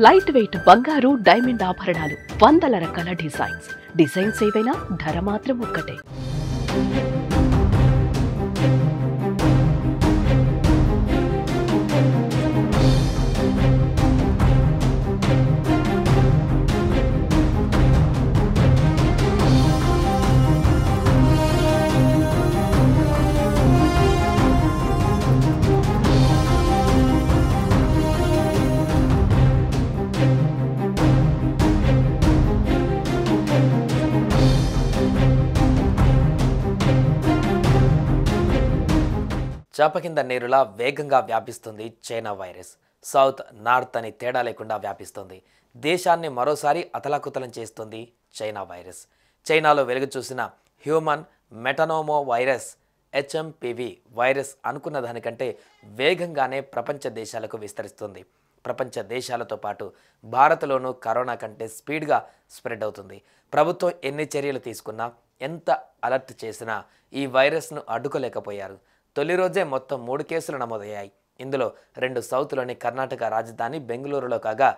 Light weight బంగారు diamond ఆభరణాలు, వందల రకాల డిజైన్స్ ఏవైనా ధర మాత్రం ఒక్కటే. చాప కింద నీరులా వేగంగా వ్యాపిస్తుంది చైనా వైరస్. సౌత్ నార్త్ అని తేడా లేకుండా వ్యాపిస్తుంది. దేశాన్ని మరోసారి అతలాకుతలం చేస్తుంది చైనా వైరస్. చైనాలో వెలుగు చూసిన హ్యూమన్ మెటనోమో వైరస్ HMPV వైరస్ అనుకున్న దానికంటే వేగంగానే ప్రపంచ దేశాలకు విస్తరిస్తుంది. ప్రపంచ దేశాలతో పాటు భారత్లోనూ కరోనా కంటే స్పీడ్గా స్ప్రెడ్ అవుతుంది. ప్రభుత్వం ఎన్ని చర్యలు తీసుకున్నా, ఎంత అలర్ట్ చేసినా ఈ వైరస్ను అడ్డుకోలేకపోయారు. తొలి రోజే మొత్తం 3 కేసులు నమోదయ్యాయి. ఇందులో 2 సౌత్లోని కర్ణాటక రాజధాని బెంగళూరులో కాగా,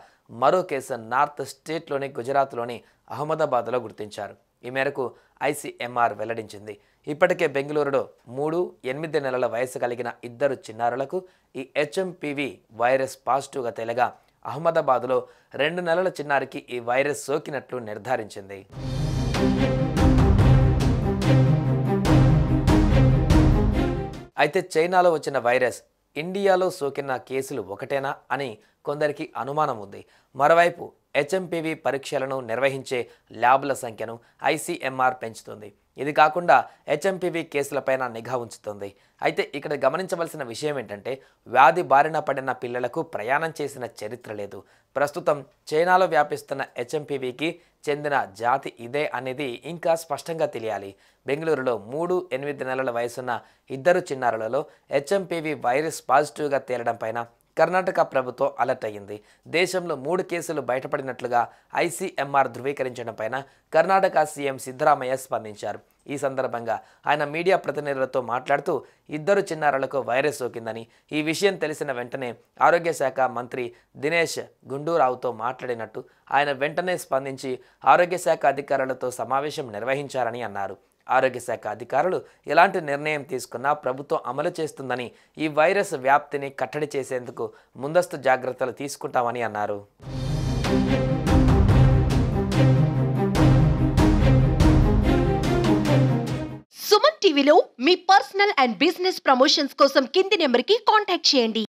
మరో కేసు నార్త్ స్టేట్లోని గుజరాత్లోని అహ్మదాబాద్లో గుర్తించారు. ఈ మేరకు ICMR వెల్లడించింది. ఇప్పటికే బెంగళూరులో 3, 8 నెలల వయసు కలిగిన 2 చిన్నారులకు ఈ HMPV వైరస్ పాజిటివ్గా తేలగా, అహ్మదాబాద్లో 2 నెలల చిన్నారికి ఈ వైరస్ సోకినట్లు నిర్ధారించింది. అయితే చైనాలో వచ్చిన వైరస్ ఇండియాలో సోకిన కేసులు ఒకటేనా అని కొందరికి అనుమానం ఉంది. మరోవైపు HMPV పరీక్షలను నిర్వహించే ల్యాబ్ల సంఖ్యను ICMR పెంచుతుంది. ఇది కాకుండా HMPV కేసులపైన నిఘా ఉంచుతుంది. అయితే ఇక్కడ గమనించవలసిన విషయం ఏంటంటే, వ్యాధి బారిన పడిన పిల్లలకు ప్రయాణం చేసిన చరిత్ర లేదు. ప్రస్తుతం చైనాలో వ్యాపిస్తున్న HMPVకి చెందిన జాతి ఇదే అనేది ఇంకా స్పష్టంగా తెలియాలి. బెంగళూరులో 3, 8 నెలల వయసున్న 2 చిన్నారులలో HMPV వైరస్ పాజిటివ్గా తేలడం పైన కర్ణాటక ప్రభుత్వం అలర్ట్ అయ్యింది. దేశంలో 3 కేసులు బయటపడినట్లుగా ICMR ధృవీకరించడం పైన కర్ణాటక సీఎం సిద్ధరామయ్య స్పందించారు. ఈ సందర్భంగా ఆయన మీడియా ప్రతినిధులతో మాట్లాడుతూ 2 చిన్నారులకు వైరస్ సోకిందని, ఈ విషయం తెలిసిన వెంటనే ఆరోగ్య శాఖ మంత్రి దినేష్ గుండూరావుతో మాట్లాడినట్టు ఆయన వెంటనే స్పందించి ఆరోగ్య శాఖ అధికారులతో సమావేశం నిర్వహించారని అన్నారు. ఆరోగ్య శాఖ అధికారులు ఎలాంటి నిర్ణయం తీసుకున్నా ప్రభుత్వం అమలు చేస్తుందని, ఈ వైరస్ వ్యాప్తిని కట్టడి చేసేందుకు ముందస్తు జాగ్రత్తలు తీసుకుంటామని అన్నారు. సుమన్ టీవీలో మీ పర్సనల్ అండ్ బిజినెస్ ప్రమోషన్స్ కోసం కింది నెంబర్కి కాంటాక్ట్ చేయండి.